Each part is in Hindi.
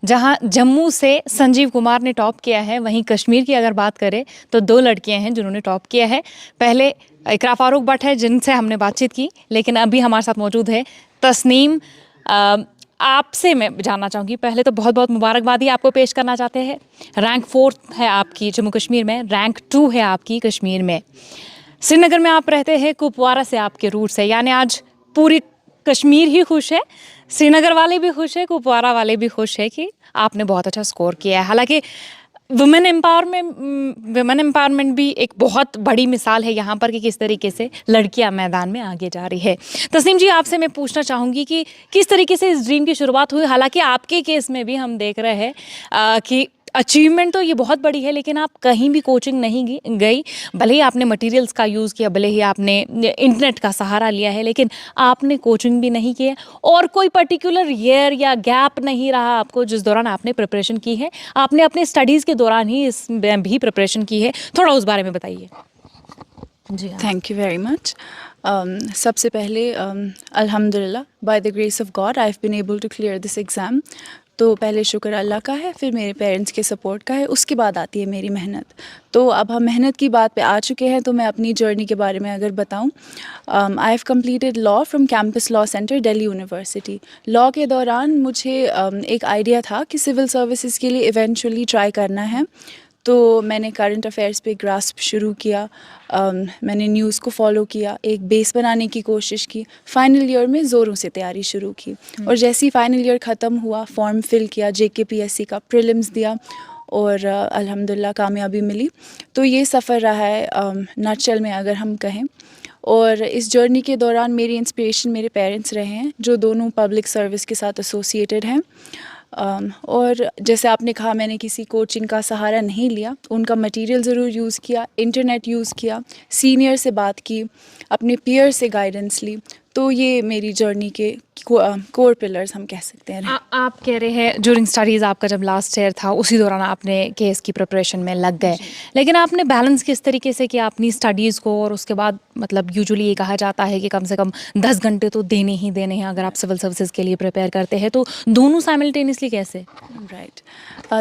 जहां जम्मू से संजीव कुमार ने टॉप किया है, वहीं कश्मीर की अगर बात करें तो दो लड़कियां हैं जिन्होंने टॉप किया है। पहले इकरा फारूक भट्ट है जिनसे हमने बातचीत की, लेकिन अभी हमारे साथ मौजूद है तस्नीम। आपसे मैं जानना चाहूँगी, पहले तो बहुत बहुत मुबारकबादी आपको पेश करना चाहते हैं। रैंक 4 है आपकी जम्मू कश्मीर में, रैंक 2 है आपकी कश्मीर में। श्रीनगर में आप रहते हैं, कुपवारा से आपके रूट्स है, यानी आज पूरी कश्मीर ही खुश है, श्रीनगर वाले भी खुश है, कुपवारा वाले भी खुश है कि आपने बहुत अच्छा स्कोर किया है। हालांकि वुमेन एम्पावरमेंट भी एक बहुत बड़ी मिसाल है यहाँ पर कि किस तरीके से लड़कियाँ मैदान में आगे जा रही है। तस्नीम जी, आपसे मैं पूछना चाहूँगी कि किस तरीके से इस ड्रीम की शुरुआत हुई। हालांकि आपके केस में भी हम देख रहे हैं कि अचीवमेंट तो ये बहुत बड़ी है, लेकिन आप कहीं भी कोचिंग नहीं गई। भले ही आपने मटेरियल्स का यूज़ किया, भले ही आपने इंटरनेट का सहारा लिया है, लेकिन आपने कोचिंग भी नहीं किया और कोई पर्टिकुलर ईयर या गैप नहीं रहा आपको जिस दौरान आपने प्रिपरेशन की है। आपने अपने स्टडीज़ के दौरान ही इसमें भी प्रिपरेशन की है, थोड़ा उस बारे में बताइए। जी, थैंक यू वेरी मच। सबसे पहले अल्हम्दुलिल्लाह, by the grace of God I have been able to clear this exam. तो पहले शुक्र अल्लाह का है, फिर मेरे पेरेंट्स के सपोर्ट का है, उसके बाद आती है मेरी मेहनत। तो अब हम मेहनत की बात पे आ चुके हैं, तो मैं अपनी जर्नी के बारे में अगर बताऊं, I have completed law from campus law centre Delhi university. Law के दौरान मुझे एक आइडिया था कि सिविल सर्विसेज के लिए इवेंचुअली ट्राई करना है। तो मैंने करंट अफेयर्स पे ग्रास्प शुरू किया, मैंने न्यूज़ को फॉलो किया, एक बेस बनाने की कोशिश की। फाइनल ईयर में ज़ोरों से तैयारी शुरू की और जैसे ही फाइनल ईयर ख़त्म हुआ, फॉर्म फिल किया, JKPSC का प्रीलिम्स दिया और अल्हम्दुलिल्लाह कामयाबी मिली। तो ये सफ़र रहा है नटशेल में अगर हम कहें। और इस जर्नी के दौरान मेरी इंस्पिरेशन मेरे पेरेंट्स रहे हैं, जो दोनों पब्लिक सर्विस के साथ एसोसिएटेड हैं। और जैसे आपने कहा, मैंने किसी कोचिंग का सहारा नहीं लिया, उनका मटेरियल ज़रूर यूज़ किया, इंटरनेट यूज़ किया, सीनियर से बात की, अपने पीयर से गाइडेंस ली। तो ये मेरी जर्नी के कोर पिलर्स हम कह सकते हैं। आप कह रहे हैं ड्यूरिंग स्टडीज़ आपका जब लास्ट ईयर था उसी दौरान आपने केस की प्रिपरेशन में लग गए, लेकिन आपने बैलेंस किस तरीके से किया अपनी स्टडीज़ को और उसके बाद, मतलब यूजुअली ये कहा जाता है कि कम से कम 10 घंटे तो देने ही देने हैं अगर आप सिविल सर्विसेज के लिए प्रिपेयर करते हैं, तो दोनों साइमल्टेनियसली कैसे? राइट,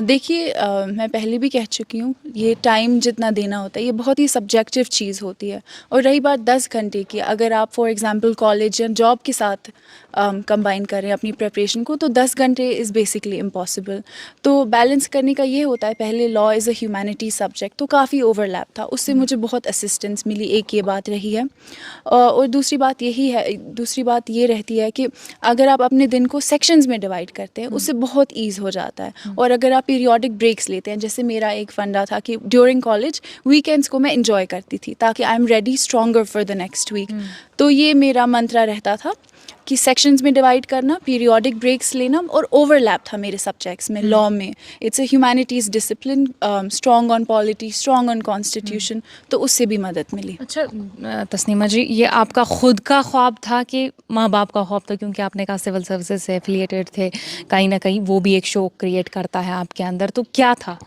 देखिए, मैं पहले भी कह चुकी हूँ, ये टाइम जितना देना होता है ये बहुत ही सब्जेक्टिव चीज़ होती है। और रही बात 10 घंटे की, अगर आप फॉर एग्जांपल कॉलेज या जॉब के साथ कंबाइन करें अपनी प्रिपरेशन को, तो 10 घंटे इज़ बेसिकली इम्पॉसिबल। तो बैलेंस करने का ये होता है, पहले law is a humanity subject, तो काफ़ी ओवरलैप था, उससे मुझे बहुत असिस्टेंस मिली, एक ये बात रही है। और दूसरी बात ये रहती है कि अगर आप अपने दिन को सेक्शंस में डिवाइड करते हैं, उससे बहुत ईज़ हो जाता है। और अगर आप पीरियोडिक ब्रेक्स लेते हैं, जैसे मेरा एक फंडा था कि ड्यूरिंग कॉलेज वीकेंड्स को मैं इंजॉय करती थी ताकि I am ready stronger for the next week. तो ये मेरा मंत्रा रहता था कि सेक्शंस में डिवाइड करना, पीरियोडिक ब्रेक्स लेना, और ओवरलैप था मेरे सब्जेक्ट्स में। लॉ में it's a humanities discipline, strong on polity, strong on constitution, तो उससे भी मदद मिली। अच्छा तस्नीमा जी, ये आपका खुद का ख्वाब था कि माँ बाप का ख्वाब था? क्योंकि आपने कहा सिविल सर्विसेज से एफिलिएटेड थे, कहीं ना कहीं वो भी एक शौक क्रिएट करता है आपके अंदर, तो क्या था?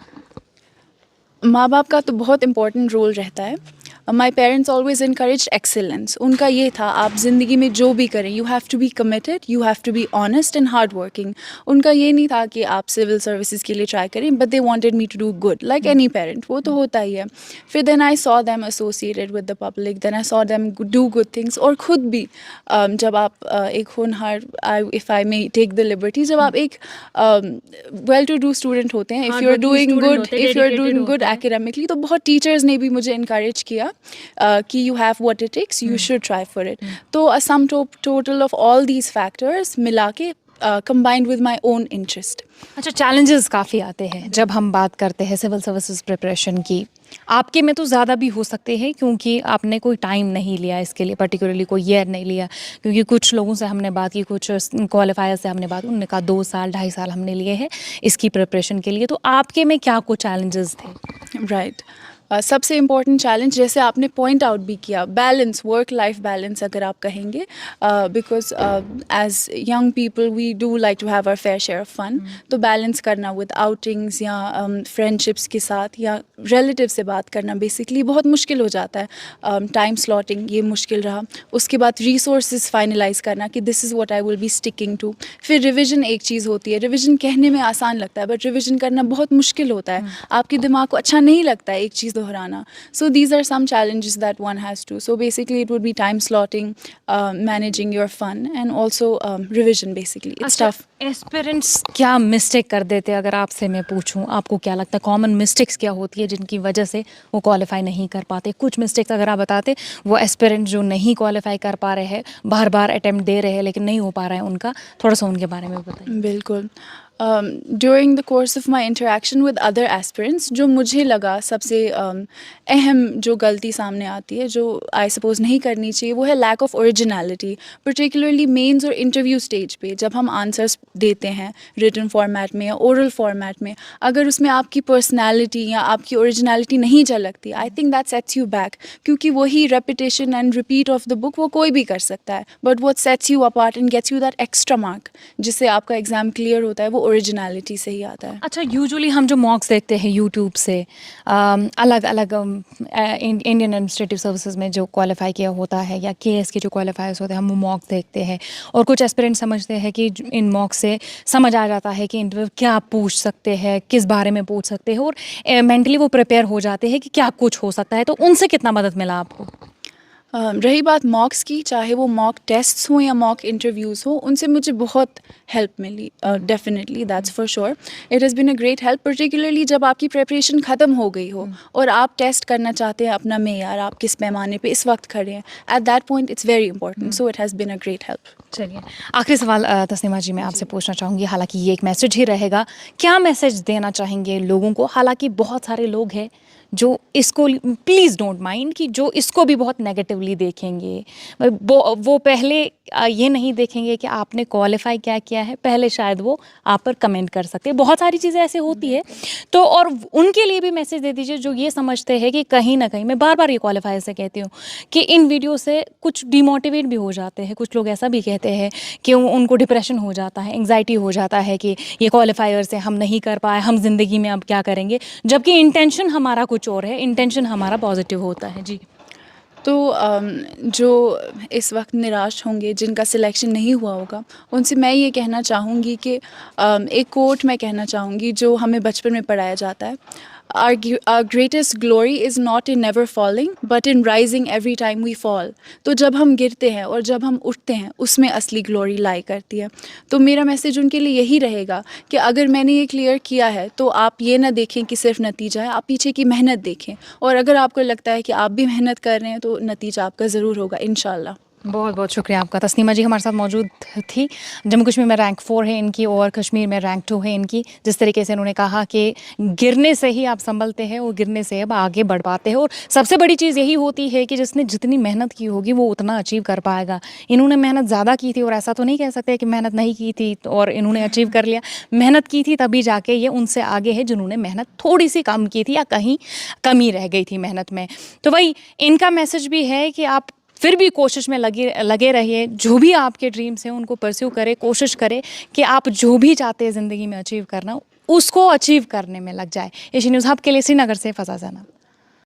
माँ बाप का तो बहुत इम्पोर्टेंट रोल रहता है। My parents always encourage excellence. उनका ये था, आप ज़िंदगी में जो भी करें, you have to be committed, you have to be honest and hard working. उनका ये नहीं था कि आप सिविल सर्विसेज के लिए ट्राई करें, but they wanted me to do good like any parent, वो तो होता ही है। फिर then I saw them associated with the public, then I saw them do good things. और ख़ुद भी जब आप एक होनहार, if I may take the liberty, जब आप एक वेल टू डू स्टूडेंट होते हैं, if you are doing good academically, तो बहुत टीचर्स ने भी मुझे इनकरेज किया कि you have what it takes, you should try for it. तो uh sum total of all these factors मिला के combined with my own interest. अच्छा, चैलेंजेस काफ़ी आते हैं जब हम बात करते हैं सिविल सर्विसेज प्रिपरेशन की। आपके में तो ज़्यादा भी हो सकते हैं क्योंकि आपने कोई टाइम नहीं लिया इसके लिए, पर्टिकुलरली कोई ईयर नहीं लिया। क्योंकि कुछ लोगों से हमने बात की, कुछ क्वालिफायर से हमने बात, उन्होंने कहा 2 साल 2.5 साल हमने लिए हैं इसकी प्रिपरेशन के लिए। तो आपके में क्या कुछ चैलेंजेस थे? राइट, सबसे इम्पॉर्टेंट चैलेंज जैसे आपने पॉइंट आउट भी किया, बैलेंस, वर्क लाइफ बैलेंस अगर आप कहेंगे, because as young people we do like to have our fair share of fun, तो बैलेंस करना विद आउटिंग्स या फ्रेंडशिप्स के साथ या रिलेटिव से बात करना बेसिकली बहुत मुश्किल हो जाता है। टाइम स्लॉटिंग ये मुश्किल रहा, उसके बाद रिसोर्सेज फाइनलाइज करना कि this is what I will be sticking to. फिर रिविजन एक चीज़ होती है, रिविजन कहने में आसान लगता है बट रिविजन करना बहुत मुश्किल होता है, आपके दिमाग को अच्छा नहीं लगता है एक चीज़ दोहराना। So these are some challenges that one has to. So basically it would be time slotting, managing your fun and also revision basically. It's tough. Aspirants क्या मिस्टेक कर देते हैं, अगर आपसे मैं पूछूं आपको क्या लगता है कॉमन मिस्टेक्स क्या होती है जिनकी वजह से वो क्वालिफाई नहीं कर पाते? कुछ मिस्टेक्स अगर आप बताते, वो एस्पिरेंट जो नहीं क्वालिफाई कर पा रहे हैं, बार बार अटेम्प्ट दे रहे हैं लेकिन नहीं हो पा रहा है उनका, थोड़ा सा उनके बारे में बताइए। बिल्कुल। During the course of my interaction with other aspirants, जो मुझे लगा सबसे अहम जो गलती सामने आती है, जो आई सपोज नहीं करनी चाहिए, वो है lack of originality. Particularly mains और इंटरव्यू स्टेज पे जब हम आंसर्स देते हैं रिटन फॉर्मेट में या ओरल फॉर्मेट में, अगर उसमें आपकी पर्सनैलिटी या आपकी ओरिजिनलिटी नहीं झलकती, I think that sets you back, क्योंकि वही repetition and repeat of the book वो कोई भी कर सकता है, but what sets you apart and gets you that extra mark जिससे आपका एग्जाम क्लियर होता है, वो ओरिजिनलिटी से ही आता है। अच्छा, यूजुअली हम जो मॉक्स देखते हैं यूट्यूब से, अलग अलग इंडियन एडमिनिस्ट्रेटिव सर्विसेज में जो क्वालिफाई किया होता है या केएस के जो क्वालिफायर्स होते हैं, हम वो मॉक्स देखते हैं और कुछ एस्पिरेंट समझते हैं कि इन मॉक्स से समझ आ जाता है कि इंटरव्यू क्या पूछ सकते हैं, किस बारे में पूछ सकते हैं, और मेंटली वो प्रिपेयर हो जाते हैं कि क्या कुछ हो सकता है। तो उनसे कितना मदद मिला आपको? रही बात मॉक्स की, चाहे वो मॉक टेस्ट्स हों या मॉक इंटरव्यूज़ हों, उनसे मुझे बहुत हेल्प मिली, definitely, that's for sure. It has been a great help, particularly जब आपकी प्रिपरेशन ख़त्म हो गई हो और आप टेस्ट करना चाहते हैं अपना मेयार, आप किस पैमाने पे इस वक्त खड़े हैं, at that point it's very important, so it has been a great help. चलिए, आखिरी सवाल तस्नीमा जी मैं आपसे पूछना चाहूँगी, हालांकि ये एक मैसेज ही रहेगा, क्या मैसेज देना चाहेंगे लोगों को? हालांकि बहुत सारे लोग हैं जो इसको, प्लीज़ डोंट माइंड, कि जो इसको भी बहुत नेगेटिवली देखेंगे, वो पहले ये नहीं देखेंगे कि आपने क्वालिफाई क्या किया है, पहले शायद वो आप पर कमेंट कर सकते हैं, बहुत सारी चीज़ें ऐसे होती है। तो और उनके लिए भी मैसेज दे दीजिए जो ये समझते हैं कि कहीं ना कहीं, मैं बार बार ये क्वालिफायर से कहती हूँ कि इन वीडियो से कुछ डिमोटिवेट भी हो जाते हैं, कुछ लोग ऐसा भी कहते हैं कि उनको डिप्रेशन हो जाता है, एंग्जाइटी हो जाता है कि ये क्वालिफायर से हम नहीं कर पाए, हम ज़िंदगी में अब क्या करेंगे, जबकि इंटेंशन हमारा कुछ और है, इंटेंशन हमारा पॉजिटिव होता है। जी। तो जो इस वक्त निराश होंगे, जिनका सिलेक्शन नहीं हुआ होगा, उनसे मैं ये कहना चाहूँगी कि एक कोट मैं कहना चाहूँगी जो हमें बचपन में पढ़ाया जाता है, Our greatest glory is not in never falling, but in rising every time we fall. तो जब हम गिरते हैं और जब हम उठते हैं, उसमें असली ग्लोरी लाई करती है। तो मेरा मैसेज उनके लिए यही रहेगा कि अगर मैंने ये क्लियर किया है तो आप ये ना देखें कि सिर्फ नतीजा है, आप पीछे की मेहनत देखें, और अगर आपको लगता है कि आप भी मेहनत कर रहे हैं तो नतीजा आपका ज़रूर होगा, इंशाल्लाह। बहुत बहुत शुक्रिया आपका। तस्नीमा जी हमारे साथ मौजूद थी। जम्मू कश्मीर में रैंक 4 है इनकी और कश्मीर में रैंक 2 है इनकी। जिस तरीके से इन्होंने कहा कि गिरने से ही आप संभलते हैं और गिरने से अब आगे बढ़ पाते हैं, और सबसे बड़ी चीज़ यही होती है कि जिसने जितनी मेहनत की होगी वो उतना अचीव कर पाएगा। इन्होंने मेहनत ज़्यादा की थी, और ऐसा तो नहीं कह सकते कि मेहनत नहीं की थी और इन्होंने अचीव कर लिया। मेहनत की थी तभी जाके ये उनसे आगे है जिन्होंने मेहनत थोड़ी सी कम की थी या कहीं कमी रह गई थी मेहनत में। तो वही इनका मैसेज भी है कि आप फिर भी कोशिश में लगे रहिए, जो भी आपके ड्रीम्स हैं उनको परस्यू करें, कोशिश करें कि आप जो भी चाहते हैं ज़िंदगी में अचीव करना, उसको अचीव करने में लग जाए। एशियन न्यूज़ हब के लिए श्रीनगर से फजा ज़ैनब।